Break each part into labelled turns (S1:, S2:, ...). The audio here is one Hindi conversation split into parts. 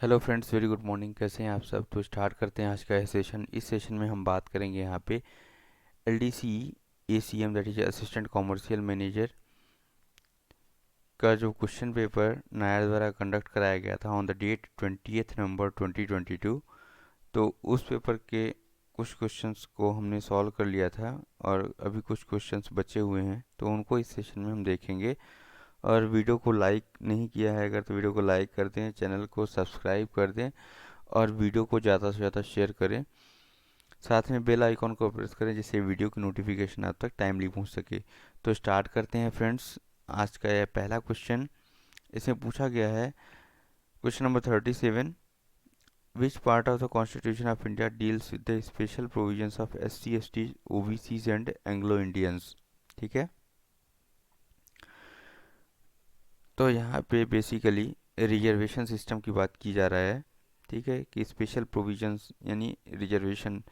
S1: Hello friends, very good morning. कैसे हैं आप सब? तो स्टार्ट करते हैं आज का सेशन। इस सेशन में हम बात करेंगे यहाँ पे LDC ACM, that is assistant commercial manager का जो क्वेश्चन पेपर नायर द्वारा कंडक्ट कराया गया था ऑन द डेट 20 नवंबर 2022। तो उस पेपर के कुछ क्वेश्चंस को हमने सॉल्व कर लिया था और अभी कुछ क्वेश्चंस बचे हुए हैं, तो उनको इस सेशन में हम देखेंगे। और वीडियो को लाइक नहीं किया है अगर, तो वीडियो को लाइक कर दें, चैनल को सब्सक्राइब कर दें और वीडियो को ज़्यादा से ज़्यादा शेयर करें। साथ में बेल आइकॉन को प्रेस करें जिससे वीडियो की नोटिफिकेशन आप तक टाइमली पहुंच सके। तो स्टार्ट करते हैं फ्रेंड्स। आज का यह पहला क्वेश्चन, इसमें पूछा गया है question number 37। Which part of the constitution of India deals with the special provisions of SC ST OBCs and Anglo Indians. ठीक है, तो यहाँ पे बेसिकली रिजर्वेशन सिस्टम की बात की जा रहा है। ठीक है, कि स्पेशल प्रोविजंस यानी रिजर्वेशन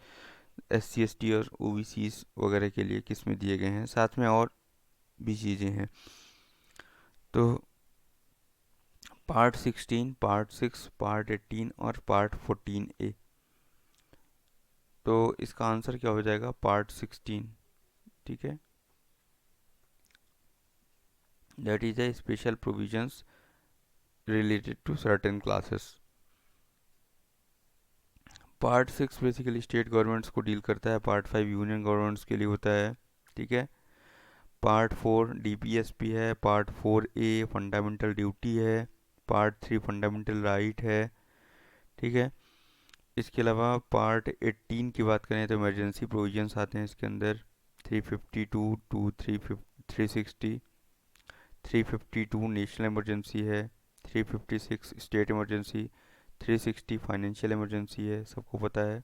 S1: एससी एसटी और ओबीसीज वगैरह के लिए किस में दिए गए हैं, साथ में और भी चीज़ें हैं। तो पार्ट 16, पार्ट 6, पार्ट 18 और पार्ट 14A। तो इसका आंसर क्या हो जाएगा? पार्ट 16। ठीक है, that is the special provisions related to certain classes. Part 6 basically state governments को डील करता है, पार्ट 5 यूनियन गवर्नमेंट्स के लिए होता है। ठीक है, पार्ट 4 डीपीएसपी है, पार्ट 4A फंडामेंटल ड्यूटी है, पार्ट 3 फंडामेंटल राइट है। ठीक है, इसके अलावा पार्ट 18 की बात करें तो इमरजेंसी प्रोविजंस आते हैं इसके अंदर। 352 टू 360, 352 नेशनल इमरजेंसी है, 356 स्टेट इमरजेंसी, 360 फाइनेंशियल इमरजेंसी है, सबको पता है।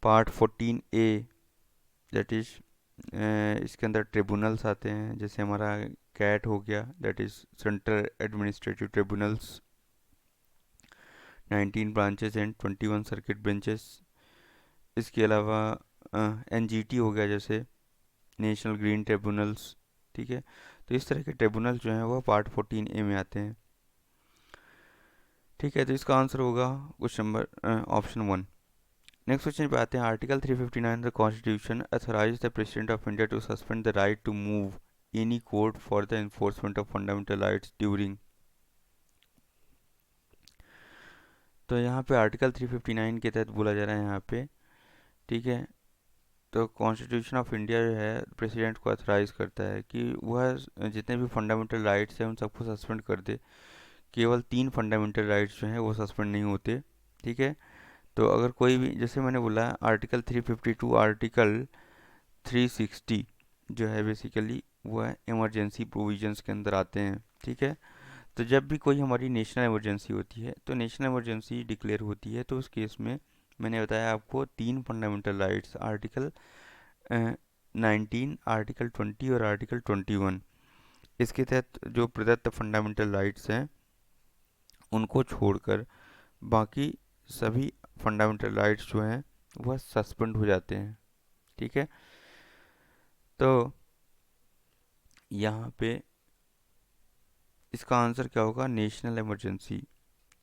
S1: पार्ट 14A दैट इज इसके अंदर ट्रिब्यूनल्स आते हैं, जैसे हमारा कैट हो गया, that is central administrative tribunals, 19 branches and 21 circuit benches. इसके अलावा एनजीटी हो गया, जैसे नेशनल ग्रीन ट्रिब्यूनल्स। ठीक है, तो इस तरह के ट्रिब्यूनल जो हैं वो पार्ट 14A में आते हैं। ठीक है, तो इसका आंसर होगा question number option 1। Next question पे आते हैं। Article 359 the constitution authorise the president of India to suspend the right to move any court for the enforcement of fundamental rights during. तो यहाँ पे आर्टिकल 359 के तहत बोला जा रहा है यहाँ पे। ठीक है, तो कॉन्स्टिट्यूशन ऑफ इंडिया जो है प्रेसिडेंट को अथोराइज करता है कि वह जितने भी फंडामेंटल राइट्स हैं उन सबको सस्पेंड कर दे। केवल 3 फंडामेंटल राइट्स जो हैं वो सस्पेंड नहीं होते। ठीक है, तो अगर कोई भी, जैसे मैंने बोला, आर्टिकल 352 आर्टिकल 360 जो है बेसिकली वो है इमरजेंसी प्रोविजंस के अंदर आते हैं। ठीक है, तो जब भी कोई हमारी नेशनल इमरजेंसी होती है, तो नेशनल इमरजेंसी डिक्लेयर होती है, तो उस केस में मैंने बताया आपको 3 फंडामेंटल राइट्स, आर्टिकल 19, आर्टिकल 20 और आर्टिकल 21, इसके तहत जो प्रदत्त फंडामेंटल राइट्स हैं उनको छोड़कर बाकी सभी फंडामेंटल राइट्स जो हैं वह सस्पेंड हो जाते हैं। ठीक है, तो यहाँ पे इसका आंसर क्या होगा? National emergency.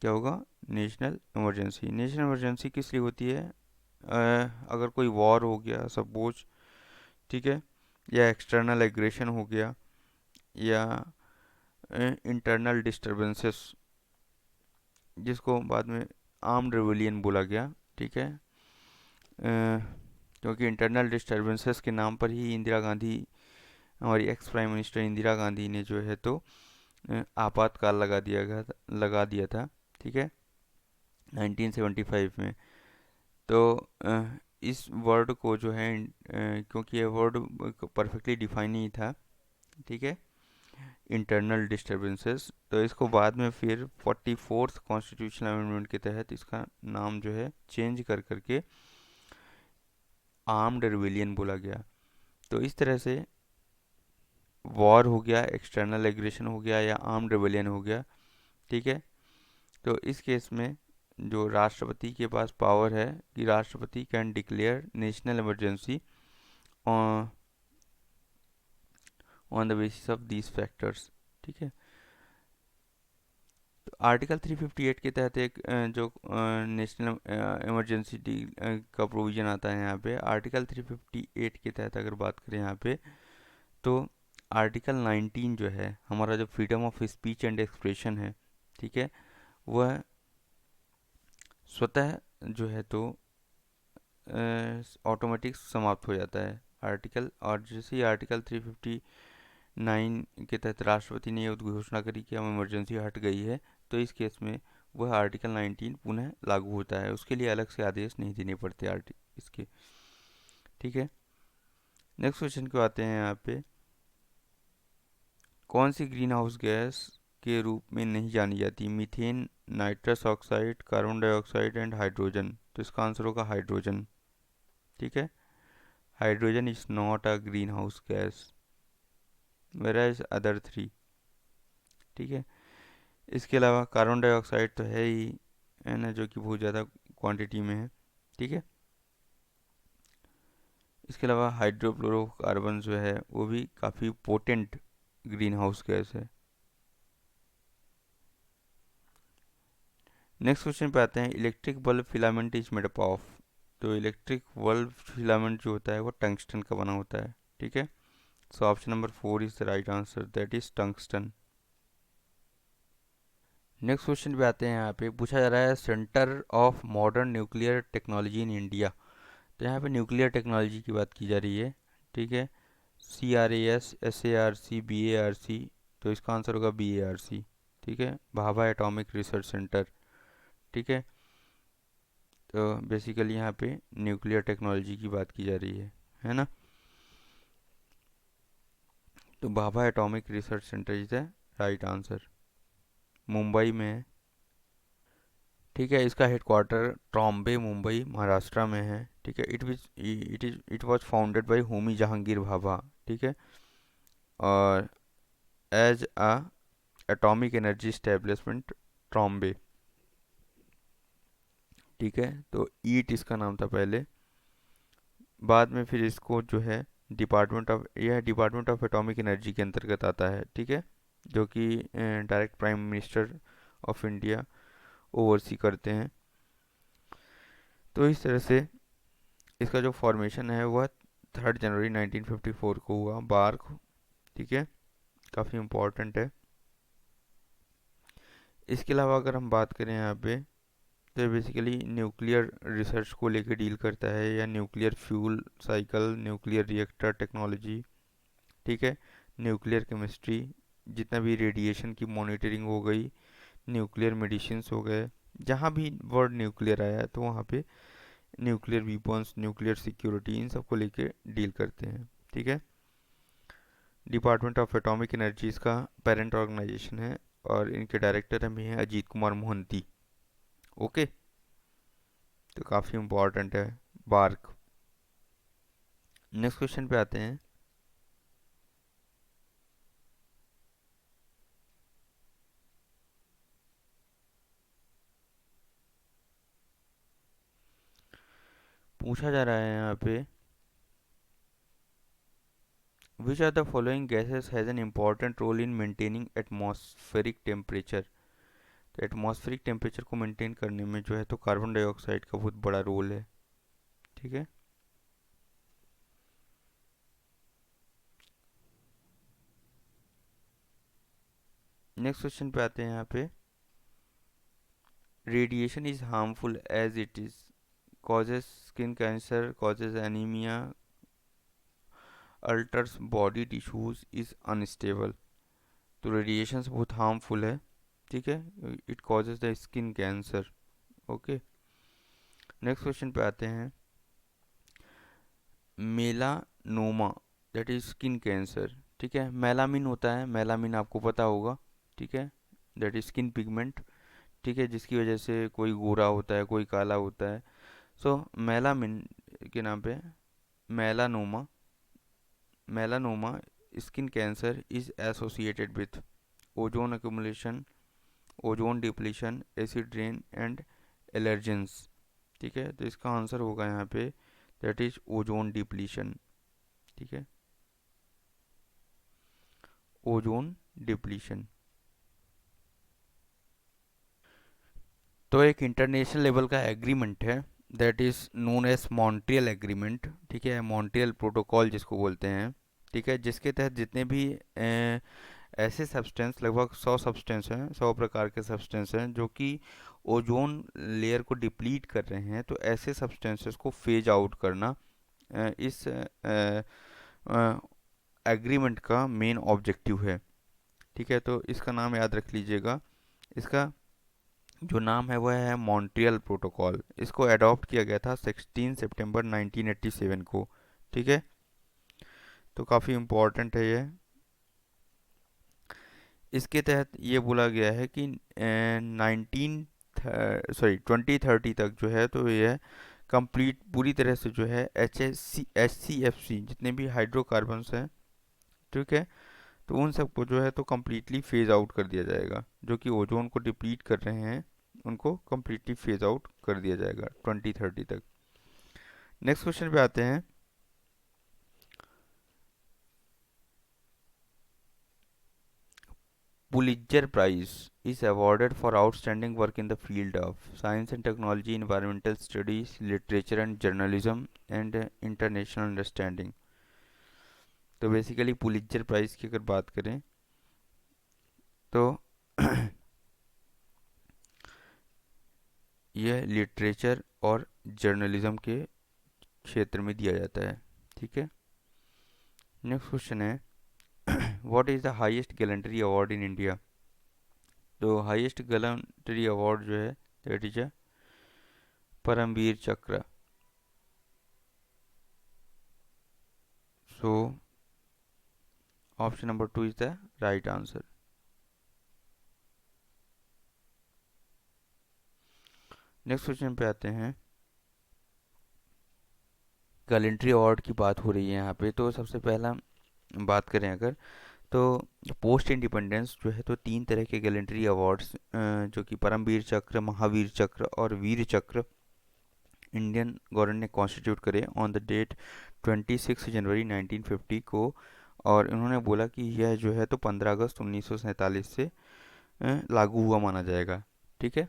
S1: क्या होगा? National emergency. नेशनल इमरजेंसी किस लिए होती है? अगर कोई वॉर हो गया सपोज, ठीक है, या एक्सटर्नल एग्रेशन हो गया, या इंटरनल डिस्टरबेंसेस, जिसको बाद में आर्म्ड रिवोलियन बोला गया। ठीक है, क्योंकि इंटरनल डिस्टरबेंसेस के नाम पर ही इंदिरा गांधी, हमारी ex prime minister Indira Gandhi ने जो है तो आपातकाल लगा दिया था। ठीक है, 1975 में। तो इस वर्ड को जो है क्योंकि ये वर्ड परफेक्टली डिफाइन नहीं था, ठीक है, इंटरनल डिस्टरबेंसेस, तो इसको बाद में फिर 44th कॉन्स्टिट्यूशनल अमेंडमेंट के तहत इसका नाम जो है चेंज कर करके आर्म्ड रिवेलियन बोला गया। तो इस तरह से वॉर हो गया, एक्सटर्नल एग्रेशन हो गया, या आर्म्ड रिवेलियन हो गया। ठीक है, तो इस केस में जो राष्ट्रपति के पास पावर है कि राष्ट्रपति can declare national emergency on the basis of these factors. ठीक है, तो आर्टिकल 358 के तहत एक जो नेशनल इमरजेंसी का प्रोविज़न आता है यहाँ पे, आर्टिकल 358 के तहत अगर बात करें यहाँ पे, तो आर्टिकल 19 जो है हमारा, जो freedom of speech and expression है, ठीक है, वह स्वतः जो है तो ऑटोमेटिक समाप्त हो जाता है आर्टिकल। और जैसे ही आर्टिकल 359 के तहत राष्ट्रपति ने ये घोषणा करी कि हम इमरजेंसी हट गई है, तो इस केस में वह आर्टिकल 19 पुनः लागू होता है, उसके लिए अलग से आदेश नहीं देने पड़ते इसके, ठीक है। नेक्स्ट क्वेश्चन को आते हैं यहाँ पे, कौन सी ग्रीन हाउस गैस के रूप में नहीं जानी जाती? Methane, nitrous oxide, carbon dioxide and hydrogen. तो इसका आंसर होगा हाइड्रोजन, ठीक है। Hydrogen is not a green house gas, where other three, ठीक है। इसके अलावा कार्बन डाइऑक्साइड तो है ही, है ना, जो कि बहुत ज़्यादा क्वांटिटी में है, ठीक है। इसके अलावा हाइड्रोफ्लोरोकार्बन जो है वो भी काफ़ी पोटेंट ग्रीन हाउस गैस है। नेक्स्ट क्वेश्चन पे आते हैं, electric bulb filament is made up of. तो इलेक्ट्रिक बल्ब फिलामेंट जो होता है वो टंगस्टन का बना होता है, ठीक है। So option number 4 is the right answer, that is tungsten. Next question पे आते हैं, यहाँ पे पूछा जा रहा है centre of modern nuclear technology in India. तो यहाँ पे न्यूक्लियर टेक्नोलॉजी की बात की जा रही है, ठीक है। CRAS, SARC, BARC। तो इसका आंसर होगा BARC, ठीक है, भाभा एटॉमिक रिसर्च सेंटर, ठीक है। तो बेसिकली यहाँ पे न्यूक्लियर टेक्नोलॉजी की बात की जा रही है ना। तो Bhabha atomic research centre is the right answer, Mumbai में है, ठीक है। इसका हेडक्वार्टर ट्रॉम्बे, मुंबई, महाराष्ट्र में है, ठीक है। It was founded by Homi Jehangir Bhabha, ठीक है। और as a atomic energy establishment Trombay, ठीक है। तो ईट इसका नाम था पहले, बाद में फिर इसको जो है डिपार्टमेंट ऑफ एटॉमिक एनर्जी के अंतर्गत आता है, ठीक है, जो कि direct prime minister of India oversee करते हैं। तो इस तरह से इसका जो फॉर्मेशन है वह 3 जनवरी 1954 को हुआ, बार्क, ठीक है, काफ़ी इम्पोर्टेंट है। इसके अलावा अगर हम बात करें यहाँ पे, तो बेसिकली न्यूक्लियर रिसर्च को लेकर डील करता है, या nuclear fuel cycle, nuclear reactor technology, ठीक है, न्यूक्लियर केमिस्ट्री, जितना भी रेडिएशन की मॉनिटरिंग हो गई, न्यूक्लियर मेडिसिन्स हो गए, जहाँ भी वर्ड न्यूक्लियर आया है तो वहाँ पे न्यूक्लियर वीपन्स, न्यूक्लियर सिक्योरिटी, इन सबको लेके डील करते हैं, ठीक है। डिपार्टमेंट ऑफ एटॉमिक एनर्जी इसका पेरेंट ऑर्गेनाइजेशन है, और इनके डायरेक्टर भी हैं अजीत कुमार मोहंती, ओके। तो काफ़ी इम्पोर्टेंट है बार्क। नेक्स्ट क्वेश्चन पे आते हैं, पूछा जा रहा है यहाँ पे, which are the following gases has an important role in maintaining atmospheric temperature. तो एटमॉस्फेरिक टेम्परेचर को मेंटेन करने में जो है तो कार्बन डाइऑक्साइड का बहुत बड़ा रोल है, ठीक है। नेक्स्ट क्वेश्चन पे आते हैं यहाँ पे, radiation is harmful as it is causes skin cancer, causes anemia, alters body tissues, is unstable। तो रेडिएशन बहुत हार्मफुल है, ठीक है, it causes the skin cancer, okay. Next question पे आते हैं, melanoma that is skin cancer, ठीक है। मेलामिन होता है, मेलामिन आपको पता होगा, ठीक है, दैट इज स्किन पिगमेंट, ठीक है, जिसकी वजह से कोई गोरा होता है, कोई काला होता है। सो मेलामिन के नाम पे melanoma, melanoma skin cancer is associated with ozone accumulation, ozone depletion, acid rain and allergens, ठीक है। तो इसका आंसर होगा यहाँ पे, दैट इज ओजोन डिप्लीशन, ठीक है, ओजोन डिप्लीशन। तो एक इंटरनेशनल लेवल का एग्रीमेंट है, that is known as Montreal agreement, ठीक है, मॉन्ट्रियल प्रोटोकॉल जिसको बोलते हैं, ठीक है, जिसके तहत जितने भी ऐसे सब्सटेंस, लगभग 100 सब्सटेंस हैं, 100 प्रकार के सब्सटेंस हैं जो कि ओजोन लेयर को डिप्लीट कर रहे हैं, तो ऐसे सब्सटेंसेस को फेज आउट करना इस एग्रीमेंट का मेन ऑब्जेक्टिव है, ठीक है। तो इसका नाम याद रख लीजिएगा, इसका जो नाम है वह है मॉन्ट्रियल प्रोटोकॉल। इसको अडॉप्ट किया गया था 16 सितंबर 1987 को, ठीक है। तो काफ़ी इम्पोर्टेंट है ये। इसके तहत ये बोला गया है कि 2030 तक जो है तो ये कंप्लीट पूरी तरह से जो है HCFC जितने भी हाइड्रोकार्बन्स हैं, ठीक है, तो उन सबको जो है तो कम्प्लीटली फेज आउट कर दिया जाएगा, जो कि ओजोन को डिप्लीट कर रहे हैं उनको कम्प्लीटली फेज आउट कर दिया जाएगा 2030 तक। नेक्स्ट क्वेश्चन पे आते हैं। Pulitzer prize is awarded for outstanding work in the field of science and technology, environmental studies, literature and journalism, and international understanding। तो बेसिकली पुलित्जर प्राइज की अगर बात करें तो यह लिटरेचर और जर्नलिज्म के क्षेत्र में दिया जाता है, ठीक है। नेक्स्ट क्वेश्चन है, what is the highest gallantry award in India. तो हाईएस्ट गैलेंट्री अवार्ड जो है दैट इज परमवीर चक्र। सो option number 2 is the right answer. Next question पे आते हैं। गैलेंट्री अवार्ड की बात हो रही है यहाँ पे, तो सबसे पहला बात करें अगर, तो पोस्ट इंडिपेंडेंस जो है तो 3 तरह के गैलेंट्री अवार्ड्स जो कि परमवीर चक्र, महावीर चक्र और वीर चक्र इंडियन गवर्नमेंट ने कॉन्स्टिट्यूट करे ऑन द डेट 26 जनवरी 1950 को, और उन्होंने बोला कि यह जो है तो 15 अगस्त 1947 से लागू हुआ माना जाएगा, ठीक है।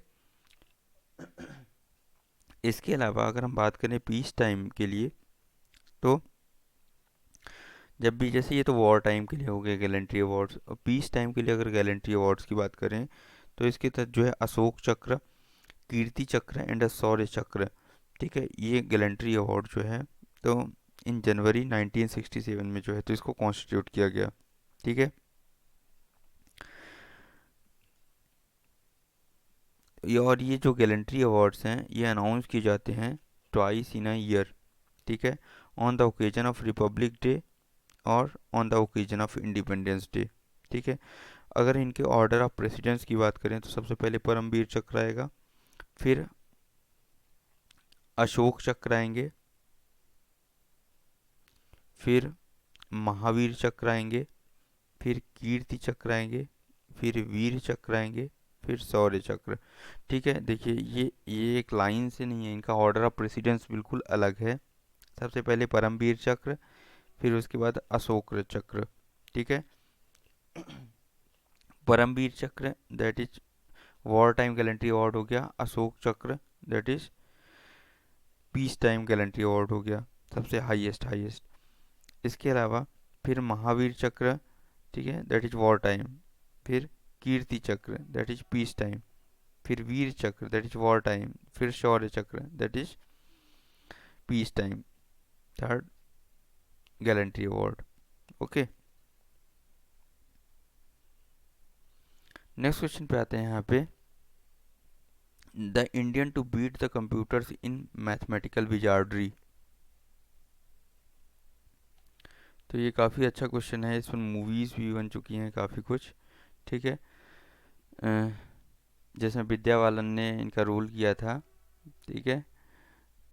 S1: इसके अलावा अगर हम बात करें पीस टाइम के लिए, तो जब भी, जैसे ये तो वॉर टाइम के लिए हो गए गैलेंट्री अवार्ड्स, और पीस टाइम के लिए अगर गैलेंट्री अवार्ड्स की बात करें तो इसके तहत जो है अशोक चक्र, कीर्ति चक्र एंड शौर्य चक्र, ठीक है, ये गैलेंट्री अवार्ड जो है तो इन जनवरी 1967 में जो है तो इसको कॉन्स्टिट्यूट किया गया, ठीक है। और ये जो गैलेंट्री अवार्ड्स हैं ये अनाउंस किए जाते हैं ट्वाइस इन अ ईयर, ठीक है, on the occasion of Republic Day और on the occasion of Independence Day, ठीक है। अगर इनके ऑर्डर ऑफ प्रेसिडेंस की बात करें तो सबसे पहले परमवीर चक्र आएगा, फिर अशोक चक्र आएंगे, फिर महावीर चक्र आएंगे, फिर कीर्ति चक्र आएंगे, फिर वीर चक्र आएंगे, फिर शौर्य चक्र, ठीक है। देखिए ये एक लाइन से नहीं है, इनका ऑर्डर ऑफ प्रेसिडेंस बिल्कुल अलग है। सबसे पहले परमवीर चक्र, फिर उसके बाद अशोक चक्र, ठीक है। परमवीर चक्र that is war time gallantry award हो गया, अशोक चक्र that is peace time gallantry award हो गया, सबसे हाईएस्ट। इसके अलावा फिर महावीर चक्र, ठीक है, दैट इज वॉर टाइम, फिर कीर्ति चक्र दैट इज पीस टाइम, फिर वीर चक्र दैट इज वॉर टाइम, फिर Shaurya Chakra that is peace time, third gallantry award, okay. Next question पे आते हैं यहाँ पे, the Indian to beat the computers in mathematical wizardry. तो ये काफ़ी अच्छा क्वेश्चन है, इस पर मूवीज़ भी बन चुकी हैं काफ़ी कुछ, ठीक है, जिसमें विद्या बालन ने इनका रोल किया था, ठीक है।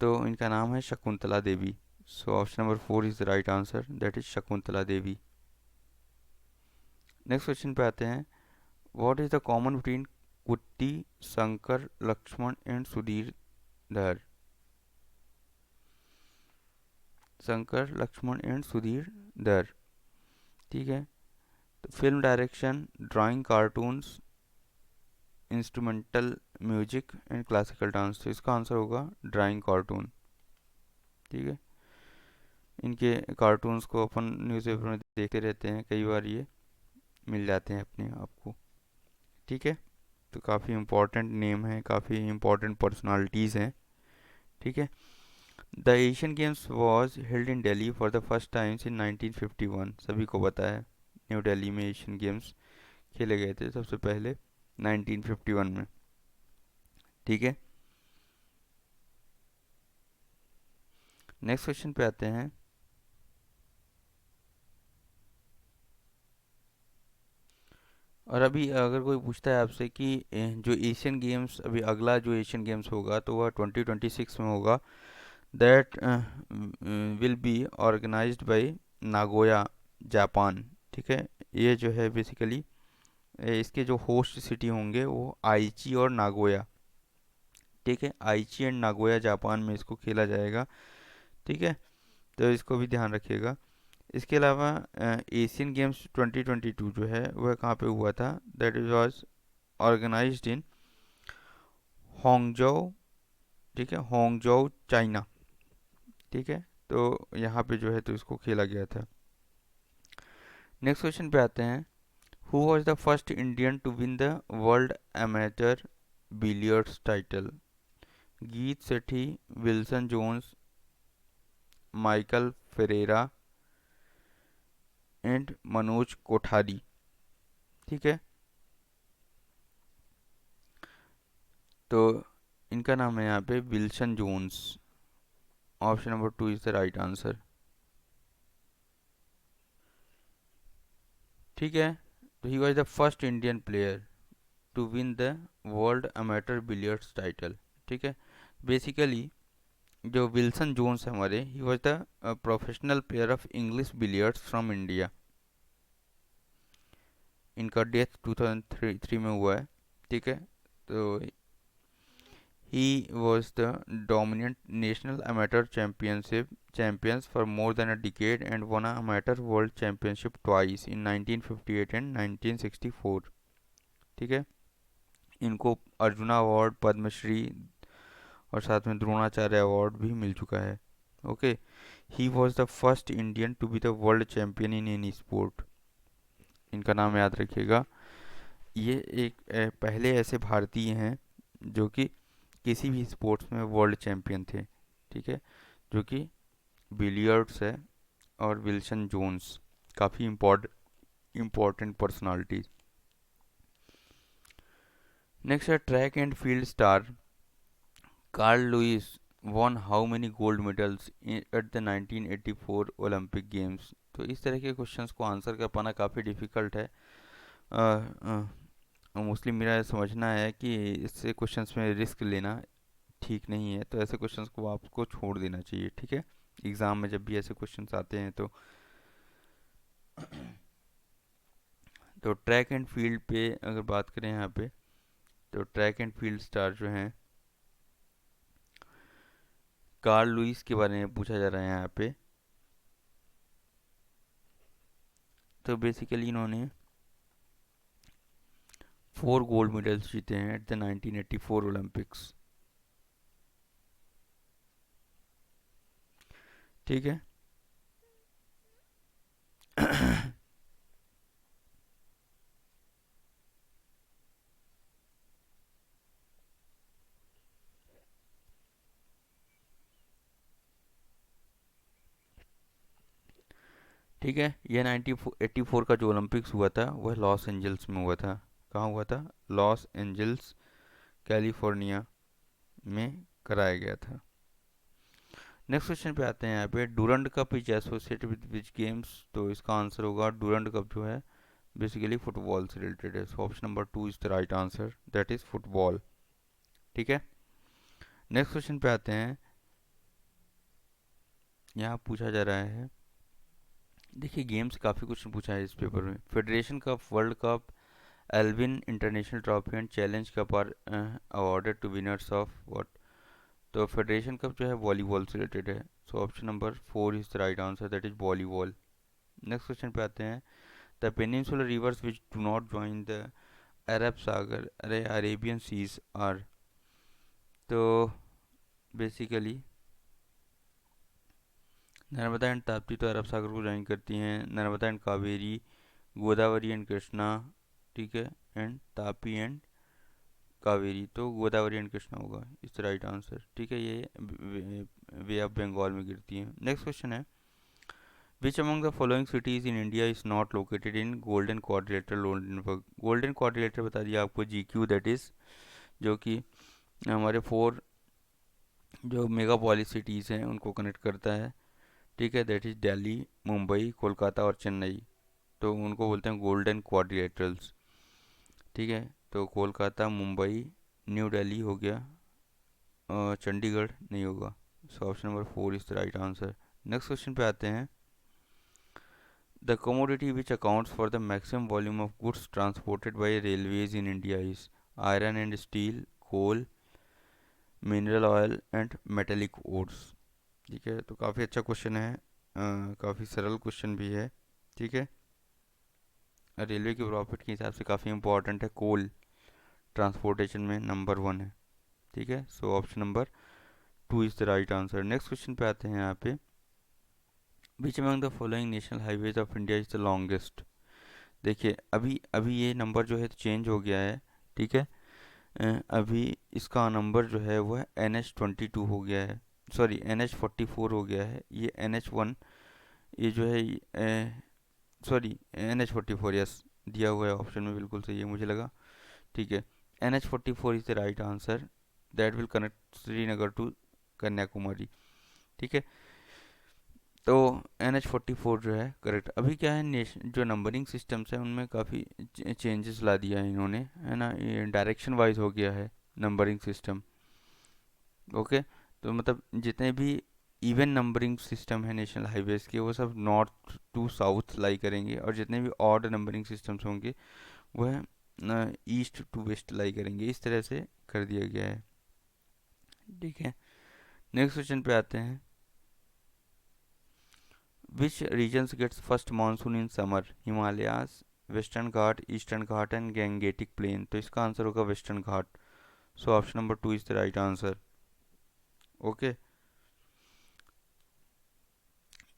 S1: तो इनका नाम है Shakuntala Devi. So option number 4 is the right answer, that is Shakuntala Devi. Next question पे आते हैं, what is the common between Kutty, Shankar, Lakshman and Sudhir धर। शंकर, लक्ष्मण एंड सुधीर धर, ठीक है। तो film direction, drawing, cartoons, instrumental music and classical dance. तो इसका आंसर होगा ड्राइंग कार्टून। ठीक है, इनके कार्टून्स को अपन न्यूज़पेपर में देखते रहते हैं, कई बार ये मिल जाते हैं अपने आप को। ठीक है, तो काफ़ी इम्पोर्टेंट नेम है, काफ़ी इम्पोर्टेंट पर्सनालिटीज़ हैं। ठीक है, the Asian games was held in Delhi for the first times in 1951। सभी को पता है, न्यू दिल्ली में एशियन गेम्स खेले गए थे सबसे पहले 1951 में। ठीक है, नेक्स्ट क्वेश्चन पे आते हैं। और अभी अगर कोई पूछता है आपसे कि जो एशियन गेम्स, अभी अगला जो एशियन गेम्स होगा तो वह 2026 में होगा, that will be organised by Nagoya, Japan. ठीक है, ये जो है बेसिकली इसके जो होस्ट सिटी होंगे वो आइची और नागोया। ठीक है, आइची एंड नागोया जापान में इसको खेला जाएगा। ठीक है, तो इसको भी ध्यान रखिएगा। इसके अलावा एशियन गेम्स 2022 जो है वह कहाँ पे हुआ था, दैट इज वाज ऑर्गेनाइज्ड इन होंगजो। ठीक है, होंगजो चाइना। ठीक है, तो यहाँ पे जो है तो इसको खेला गया था। नेक्स्ट क्वेश्चन पे आते हैं। Who was the first Indian to win the world amateur billiards title? Geet Sethi, Wilson Jones, Michael Ferreira and Manoj Kothari. ठीक है, तो इनका नाम है यहाँ पे Wilson Jones. Option number 2 is the right answer. ठीक है, तो he was the first Indian player to win the world amateur billiards title. ठीक है, बेसिकली जो विल्सन जोन्स है हमारे, he was the professional player of English billiards from India. इनका डेथ 2003 में हुआ है। ठीक है, तो he was the dominant national amateur champions for more than a decade and won a amateur world championship twice in 1958 and 1964। ठीक है, इनको अर्जुना अवार्ड, पद्मश्री और साथ में द्रोणाचार्य अवार्ड भी मिल चुका है। Okay, he was the first Indian to be the world champion in any sport. इनका नाम याद रखिएगा। ये एक पहले ऐसे भारतीय हैं जो कि किसी भी स्पोर्ट्स में वर्ल्ड चैंपियन थे। ठीक है, जो कि बिलियर्ड्स है और विल्सन जोन्स, काफ़ी इम्पोर्टेंट पर्सनालिटीज। नेक्स्ट है track and field star Carl Lewis won how many gold medals at the 1984 Olympic games? तो इस तरह के क्वेश्चंस को आंसर कर पाना काफ़ी डिफ़िकल्ट है। मोस्टली मेरा समझना है कि इससे क्वेश्चंस में रिस्क लेना ठीक नहीं है, तो ऐसे क्वेश्चंस को आपको छोड़ देना चाहिए। ठीक है, एग्ज़ाम में जब भी ऐसे क्वेश्चंस आते हैं तो ट्रैक एंड फील्ड पे अगर बात करें यहाँ पे, तो ट्रैक एंड फील्ड स्टार जो हैं कार्ल लुइस के बारे में पूछा जा रहा है यहाँ पे। तो बेसिकली इन्होंने 4 गोल्ड मेडल्स जीते हैं एट द 1984 ओलंपिक्स। ठीक है, ठीक है, ये 1984 का जो ओलंपिक्स हुआ था वह लॉस एंजल्स में हुआ था। कहाँ हुआ था? लॉस एंजल्स, कैलिफोर्निया में कराया गया था। नेक्स्ट क्वेश्चन पे आते हैं। यहाँ पे Durand cup is associated with which games? तो इसका आंसर होगा डूरंड कप जो है बेसिकली फुटबॉल से रिलेटेड है। So option number 2 is the right answer, that is football. ठीक है, नेक्स्ट क्वेश्चन पे आते हैं। यहाँ पूछा जा रहा है, देखिए गेम्स काफ़ी क्वेश्चन पूछा है इस पेपर में। Federation Cup, World Cup, Elvin International Trophy and Challenge Cup are awarded to winners of what? तो फेडरेशन कप जो है वॉलीबॉल से रिलेटेड है। So option number 4 is the right answer, that is volleyball. Next question पे आते हैं। The peninsular rivers which do not join the Arab Sagar, अरे अरेबियन सीज आर, तो बेसिकली नर्मदा एंड ताप्ती तो अरब सागर को ज्वाइन करती हैं, नर्मदा एंड कावेरी, गोदावरी एंड कृष्णा, ठीक है, एंड तापी एंड कावेरी, तो गोदावरी एंड कृष्णा होगा इस राइट आंसर, ठीक है, ये वे ऑफ बंगाल में गिरती हैं। नेक्स्ट क्वेश्चन है, विच among the following cities in India is not located in golden quadrilateral road network. Golden quadrilateral बता दिया आपको, GQ, दैट इज जो कि हमारे 4 जो मेगा पॉलिस सिटीज़ हैं उनको कनेक्ट करता है, ठीक है, दैट इज दिल्ली, मुंबई, कोलकाता और चेन्नई, तो उनको बोलते हैं गोल्डन क्वाड्रिलेटरल्स, ठीक है, तो कोलकाता, मुंबई, न्यू दिल्ली हो गया, चंडीगढ़ नहीं होगा, सो option number 4 is the right answer. Next question पे आते हैं, the commodity which accounts for the maximum volume of goods transported by railways in India is iron and steel, coal, mineral oil and metallic ores, ठीक है, तो काफ़ी अच्छा क्वेश्चन है, काफ़ी सरल क्वेश्चन भी है, ठीक है, रेलवे की प्रॉफिट के हिसाब से काफ़ी इंपॉर्टेंट है, कोल ट्रांसपोर्टेशन में नंबर 1 है, ठीक है, so option number 2 is the right answer. Next question पे आते हैं यहाँ पे, विच among the following national highways of India is the longest. देखिए अभी अभी ये नंबर जो है चेंज हो गया है, ठीक है, अभी इसका नंबर जो है वो है NH22 हो गया है, सॉरी NH44 हो गया है, ये NH1, ये जो है सॉरी NH44, यस, दिया हुआ है ऑप्शन में, बिल्कुल सही है मुझे लगा, ठीक है, NH44 is the right answer, that will connect Srinagar to Kanyakumari, ठीक है, तो NH44 जो है करेक्ट। अभी क्या है, जो नंबरिंग सिस्टम्स है उनमें काफ़ी चेंजेस ला दिया है इन्होंने, है ना, ये डायरेक्शन वाइज हो गया है नंबरिंग सिस्टम, ओके, तो मतलब जितने भी इवन नंबरिंग सिस्टम है नेशनल हाईवेज के वो सब नॉर्थ टू साउथ लाई करेंगे, और जितने भी ऑड नंबरिंग सिस्टम्स होंगे वह ईस्ट टू वेस्ट लाई करेंगे, इस तरह से कर दिया गया है, ठीक है। नेक्स्ट क्वेश्चन पे आते हैं, which regions gets first monsoon in summer, Himalayas, Western Ghat, Eastern Ghat and Gangetic plain, तो इसका आंसर होगा Western Ghat, so option number 2 is the right answer, okay.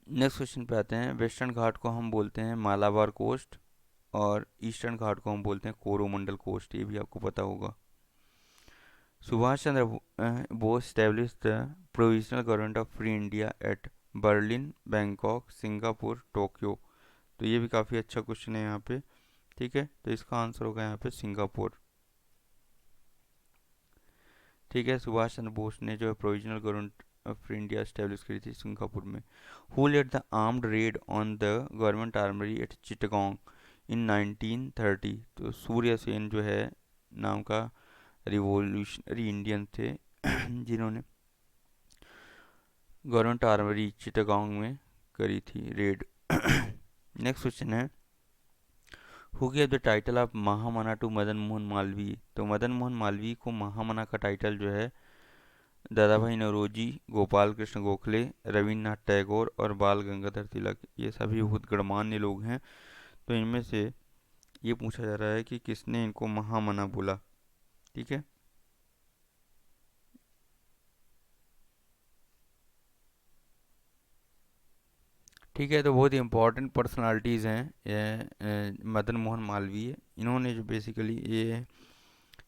S1: Next question पे आते हैं, वेस्टर्न घाट को हम बोलते हैं मालाबार कोस्ट, और ईस्टर्न घाट को हम बोलते हैं कोरोमंडल कोस्ट, ये भी आपको पता होगा। Subhash Chandra Bose establish the provisional government of free India at Berlin, Bangkok, Singapore, Tokyo, तो ये भी काफ़ी अच्छा क्वेश्चन है यहाँ पे, ठीक है, तो इसका आंसर होगा यहाँ पे सिंगापुर, ठीक है, सुभाष चंद्र बोस ने जो है provisional government of free India establish करी थी सिंगापुर में। Who led the armed raid on the government armoury at Chittagong in 1930, तो सूर्य सेन जो है नाम का रिवोल्यूशनरी इंडियन थे जिन्होंने गवर्नमेंट आर्मरी चिटगांग में करी थी रेड। नेक्स्ट क्वेश्चन है, who gave the title of Mahamana to Madan Mohan Malviya, तो मदन मोहन मालवीय को महामना का टाइटल जो है दादा भाई नौरोजी, गोपाल कृष्ण गोखले, रविन्द्रनाथ टैगोर और बाल गंगाधर तिलक, ये सभी बहुत गणमान्य लोग हैं, तो इनमें से ये पूछा जा रहा है कि किसने इनको महामना बोला, ठीक है, ठीक है, तो बहुत ही इंपॉर्टेंट पर्सनालिटीज़ हैं ये, मदन मोहन मालवीय, इन्होंने जो बेसिकली ये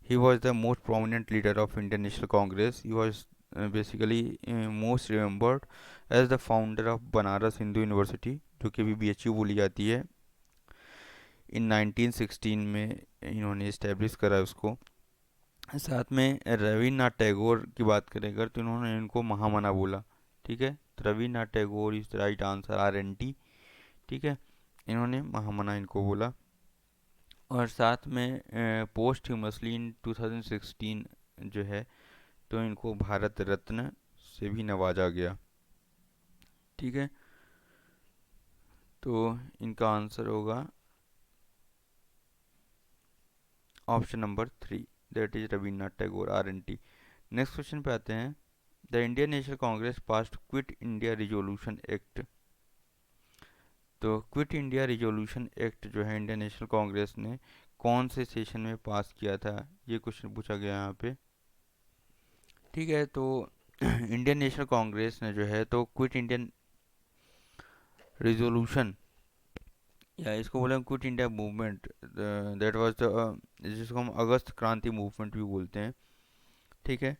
S1: he was the most prominent leader of Indian National Congress, he was basically most remembered as the founder of Banaras Hindu university, जो कि अभी BHU बोली जाती है, इन 1916 में इन्होंने इस्टेब्लिश करा उसको। साथ में रविन्द्रनाथ टैगोर की बात करें अगर, तो इन्होंने इनको महामना बोला, ठीक है, तो Rabindranath Tagore is the right answer, RNT, ठीक है, इन्होंने महामना इनको बोला। और साथ में पोस्ट ह्यूमसली इन 2016 जो है, तो इनको भारत रत्न से भी नवाजा गया, ठीक है, तो इनका आंसर होगा option number 3, that is Rabindranath Tagore, RNT। Next question पे आते हैं, the Indian National Congress past quit India resolution act, तो क्विट इंडिया रिजोल्यूशन एक्ट जो है इंडियन नेशनल कांग्रेस ने कौन से सेशन में पास किया था, ये क्वेश्चन पूछा गया यहाँ पे। ठीक है, तो इंडियन नेशनल कांग्रेस ने जो है तो क्विट इंडियन रिजोल्यूशन, या इसको बोले quit India movement, that was the, जिसको हम अगस्त क्रांति मूवमेंट भी बोलते हैं। ठीक है,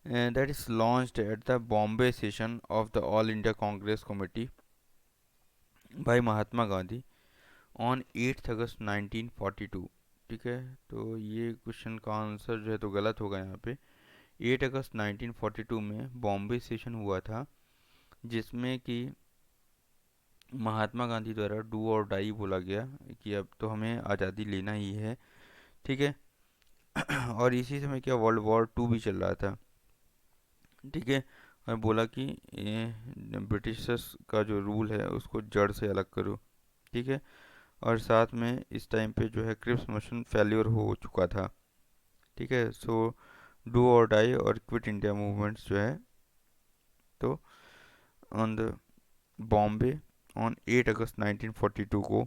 S1: that is launched at the Bombay session of the All India Congress committee by Mahatma Gandhi on 8 August 1942। ठीक है, तो ये क्वेश्चन का आंसर जो है तो गलत होगा यहाँ पे। 8 अगस्त 1942 में बॉम्बे सेशन हुआ था, जिसमें कि महात्मा गांधी द्वारा डू और डाई बोला गया कि अब तो हमें आज़ादी लेना ही है। ठीक है, और इसी समय क्या वर्ल्ड वॉर 2 भी चल रहा था। ठीक है, और बोला कि ब्रिटिशर्स का जो रूल है उसको जड़ से अलग करो। ठीक है, और साथ में इस टाइम पे जो है क्रिप्स मिशन फेल्योर हो चुका था। ठीक है, सो डू और डाई और क्विट इंडिया मूवमेंट्स जो है तो on the Bombay on 8 August 1942 को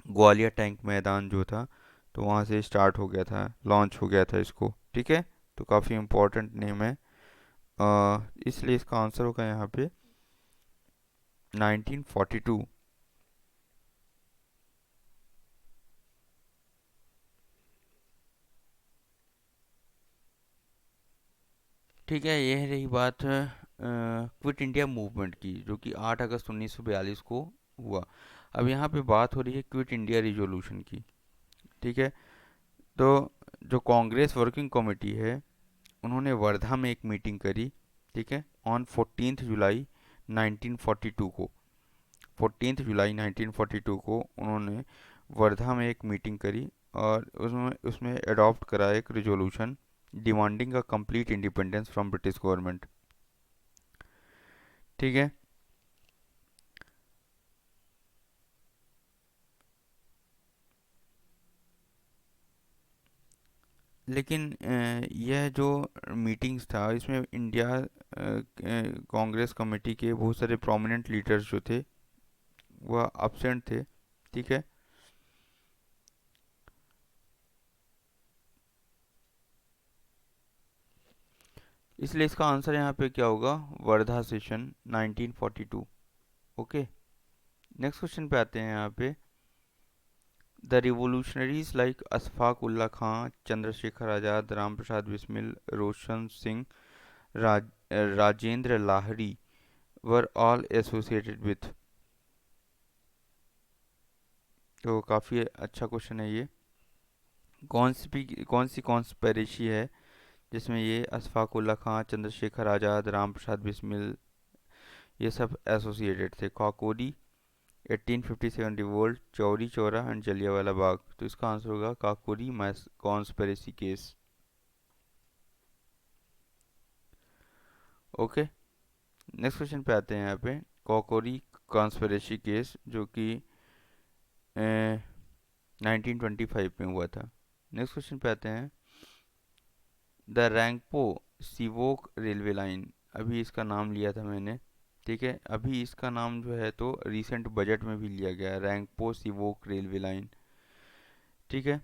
S1: ग्वालियर टैंक मैदान जो था तो वहाँ से स्टार्ट हो गया था, लॉन्च हो गया था इसको। ठीक है, तो काफ़ी इम्पोर्टेंट नेम है, इसलिए इसका आंसर होगा यहाँ पे 1942। ठीक है, यह रही बात क्विट इंडिया मूवमेंट की, जो कि 8 अगस्त 1942 को हुआ। अब यहाँ पे बात हो रही है क्विट इंडिया रिजोल्यूशन की। ठीक है, तो जो कांग्रेस वर्किंग कमेटी है उन्होंने वर्धा में एक मीटिंग करी। ठीक है, ऑन 14 जुलाई 1942 को, 14 जुलाई 1942 को उन्होंने वर्धा में एक मीटिंग करी और उसमें उसमें अडॉप्ट करा एक resolution demanding a complete independence from British government. ठीक है, लेकिन यह जो मीटिंग्स था इसमें इंडिया कांग्रेस कमेटी के बहुत सारे प्रोमिनेंट लीडर्स जो थे वह अब्सेंट थे। ठीक है, इसलिए इसका आंसर यहाँ पे क्या होगा, Wardha session 1942। Okay, next question पे आते हैं यहाँ पे। The revolutionaries like Ashfaq Ullah Khan, Chandrashekhar Azad, Ram Prasad Bismil, Roshan Singh, Rajendra Lahiri were all associated with. तो काफ़ी अच्छा क्वेश्चन है ये। कौन सी कॉन्स्पिरेसी है जिसमें ये अशफाक उल्ला खां, चंद्रशेखर आज़ाद, राम प्रसाद बिस्मिल ये सब एसोसिएटेड थे। Kakori, 1857 revolt, Chauri Chaura and Jallianwala Bagh. तो इसका आंसर होगा Kakori mass conspiracy case. Okay, next question पे आते हैं यहाँ पे। काकोरी कॉन्स्पिरेसी केस जो कि 1925 में हुआ था। नेक्स्ट क्वेश्चन पे आते हैं। The Rangpo Sevoke railway line, अभी इसका नाम लिया था मैंने। ठीक है, अभी इसका नाम जो है तो रिसेंट बजट में भी लिया गया है, रैंगपो सिवोक रेलवे लाइन। ठीक है,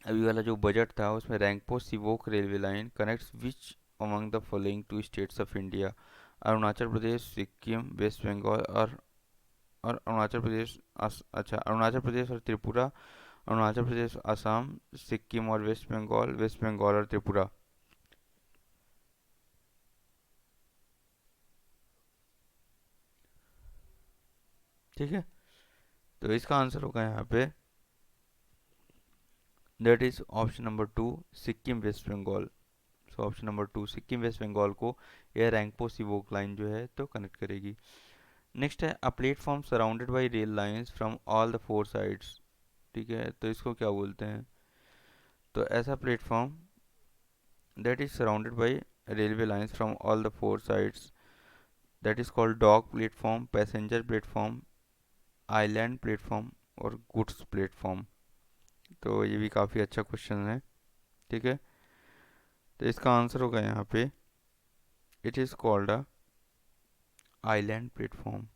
S1: अभी वाला जो बजट था उसमें Rangpo Sevoke railway line connects which among the following two states of India. Arunachal Pradesh, Sikkim, West Bengal और अरुणाचल प्रदेश अच्छा, अरुणाचल प्रदेश और त्रिपुरा, अरुणाचल प्रदेश, असम, सिक्किम और वेस्ट बंगाल और त्रिपुरा। ठीक है, तो इसका आंसर होगा यहाँ पे that is option number 2, Sikkim West Bengal. So option number 2 Sikkim West Bengal को यह रैंगपो सिवोक लाइन जो है तो कनेक्ट करेगी। नेक्स्ट है a platform surrounded by rail lines from all the 4 sides. ठीक है, तो इसको क्या बोलते हैं, तो ऐसा platform that is surrounded by railway lines from all the 4 sides, that is called dock platform, passenger platform, island platform और गुड्स प्लेटफॉर्म। तो ये भी काफ़ी अच्छा क्वेश्चन है। ठीक है, तो इसका आंसर होगा यहाँ पे it is called a island platform.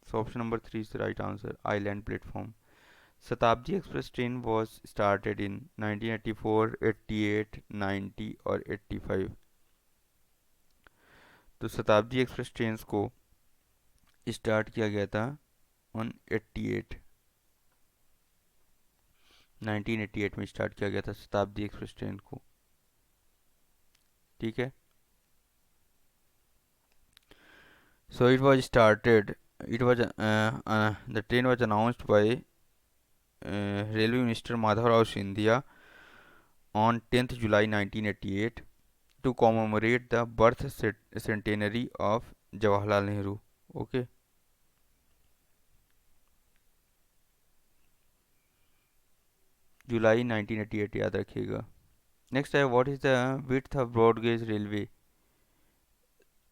S1: So option number 3 is the right answer, island platform. Shatabdi Express train was started in 1984, 88, 90 और 85। तो शताब्दी एक्सप्रेस ट्रेन को स्टार्ट किया गया था ऑन 88, 1988 में स्टार्ट किया गया था शताब्दी एक्सप्रेस ट्रेन को। ठीक है। So it was started. It was the train was announced by Railway Minister Madhavrao Sindhia on 10th July 1988 to commemorate the birth centenary of Jawaharlal Nehru. Okay. जुलाई 1988 याद रखिएगा। नेक्स्ट है, what is the width of broad gauge railway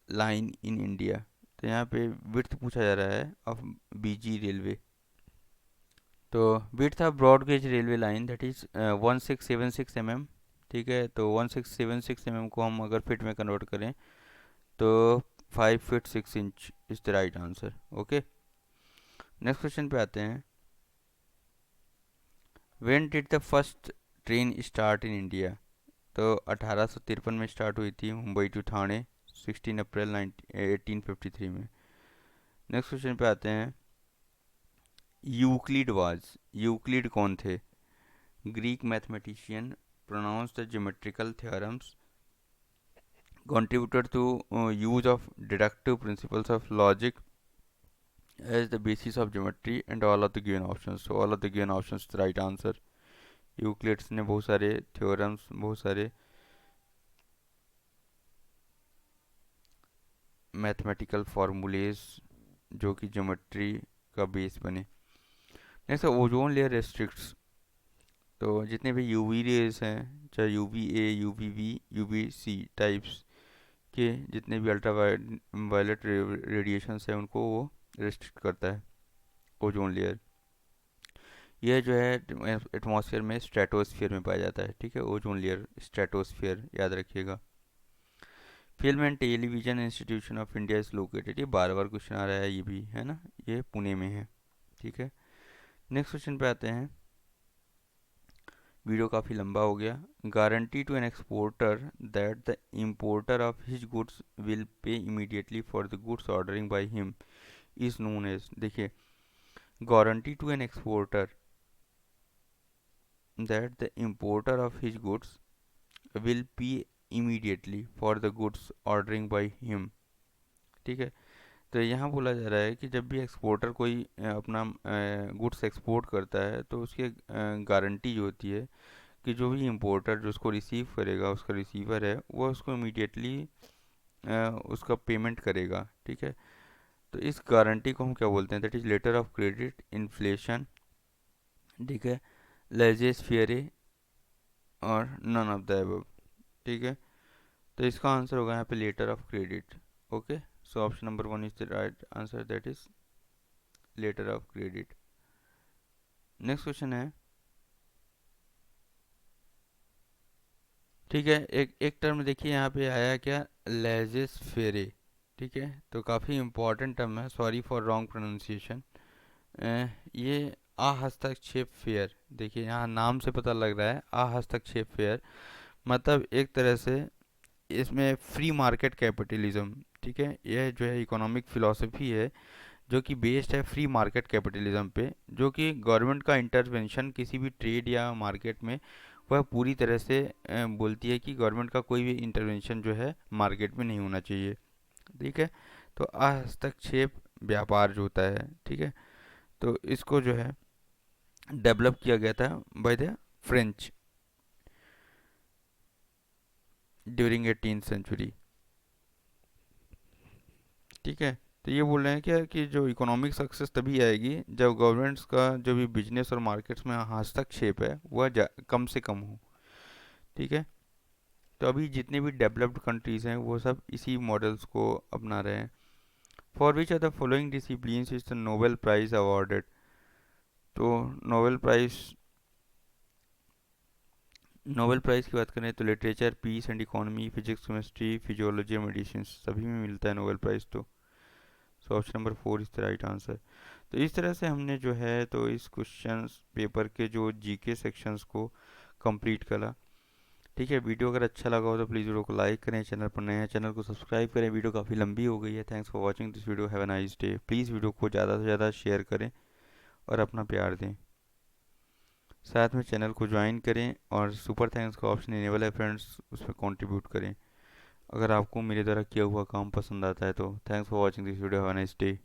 S1: line in India. तो यहाँ पे विड्थ पूछा जा रहा है ऑफ बीजी रेलवे। तो width of broad gauge railway line that is 1676 mm। ठीक है, तो 1676 mm को हम अगर फिट में कन्वर्ट करें तो 5 feet 6 inch is the right answer. Okay, next question पे आते हैं। When did the first train start in India. तो 1853 में स्टार्ट हुई थी मुंबई टू ठाणे, 16 अप्रैल 1853 में। नेक्स्ट क्वेश्चन पे आते हैं। यूक्लिड कौन थे। Greek mathematician, pronounced the geometrical theorems, contributed to use of deductive principles of logic as the basis of geometry, and all of the given options. So all of the given options the right answer. Euclid's ने बहुत सारे थ्योरम्स, बहुत सारे मैथमेटिकल फार्मूलेज जो कि ज्योमेट्री का बेस बने। Next, ozone layer restricts. तो जितने भी यूवी रेज हैं, चाहे UV A, UV UVC types के जितने भी अल्ट्रा वायलेट रेडिएशंस हैं उनको वो रेस्ट्रिक्ट करता है ओजोन लेयर। यह जो है एटमॉस्फेयर में स्ट्रेटोस्फीयर में पाया जाता है। ठीक है, ओजोन लेयर स्ट्रेटोस्फीयर याद रखिएगा। Film and television institution of India is located. ये बार बार क्वेश्चन आ रहा है, ये भी है ना, ये पुणे में है। ठीक है, नेक्स्ट क्वेश्चन पे आते हैं। वीडियो काफ़ी लंबा हो गया। Guarantee to an exporter that the importer of his goods will pay immediately for the goods ordering by him is known as. देखिए, guarantee to an exporter that the importer of his goods will pay immediately for the goods ordering by him. ठीक है, तो यहाँ बोला जा रहा है कि जब भी एक्सपोर्टर कोई अपना गुड्स एक्सपोर्ट करता है तो उसकी गारंटी जो होती है कि जो भी इम्पोर्टर जो उसको रिसीव करेगा, उसका रिसीवर है, वो उसको इमीडिएटली उसका पेमेंट करेगा। ठीक है, तो इस गारंटी को हम क्या बोलते हैं, that is letter of credit, inflation, ठीक है, लेजेस फेयरे और नन ऑफ द अबव। ठीक है, तो इसका आंसर होगा यहाँ पे letter of credit. Okay, so option number 1 is the right answer, that is letter of credit. Next question है। ठीक है, एक टर्म देखिए यहाँ पे आया क्या, लेजेस फेरे। ठीक है, तो काफ़ी इम्पोर्टेंट टर्म है, सॉरी फॉर रॉन्ग प्रोनाउंसिएशन। ये अहस्तक्षेप फेयर। देखिए यहाँ नाम से पता लग रहा है अहस्तक्षेप फेयर, मतलब एक तरह से इसमें फ्री मार्केट कैपिटलिज्म। ठीक है, यह जो है इकोनॉमिक फिलॉसफी है जो कि बेस्ड है फ्री मार्केट कैपिटलिज्म पे, जो कि गवर्नमेंट का इंटरवेंशन किसी भी ट्रेड या मार्केट में वह पूरी तरह से बोलती है कि गवर्नमेंट का कोई भी इंटरवेंशन जो है मार्केट में नहीं होना चाहिए। ठीक है, तो हस्तक्षेप व्यापार जो होता है, ठीक है, तो इसको जो है डेवलप किया गया था by the French during 18th century. ठीक है, तो ये बोल रहे हैं क्या कि जो इकोनॉमिक सक्सेस तभी आएगी जब गवर्नमेंट्स का जो भी बिजनेस और मार्केट्स में हस्तक्षेप है वह कम से कम हो। ठीक है, तो अभी जितने भी डेवलप्ड कंट्रीज़ हैं वो सब इसी मॉडल्स को अपना रहे हैं। For which are the following disciplines is the Nobel prize awarded. तो नोबेल प्राइज़ की बात करें तो literature, peace and economy, physics, chemistry, physiology, medicine, सभी में मिलता है नोबेल प्राइज़। तो so option number 4 is the right answer. तो इस तरह से हमने जो है तो इस क्वेश्चन पेपर के जो जीके सेक्शंस को कंप्लीट करा। ठीक है, वीडियो अगर अच्छा लगा हो तो प्लीज़ वीडियो को लाइक करें, चैनल पर नए हैं चैनल को सब्सक्राइब करें। वीडियो काफ़ी लंबी हो गई है। Thanks for watching this video, have a nice day. Please video को ज़्यादा से ज़्यादा शेयर करें और अपना प्यार दें। साथ में चैनल को ज्वाइन करें और सुपर थैंक्स का ऑप्शन इनेबल है फ्रेंड्स, उसमें कंट्रीब्यूट करें अगर आपको मेरे द्वारा किया हुआ काम पसंद आता है तो। Thanks for watching this video, have a nice day.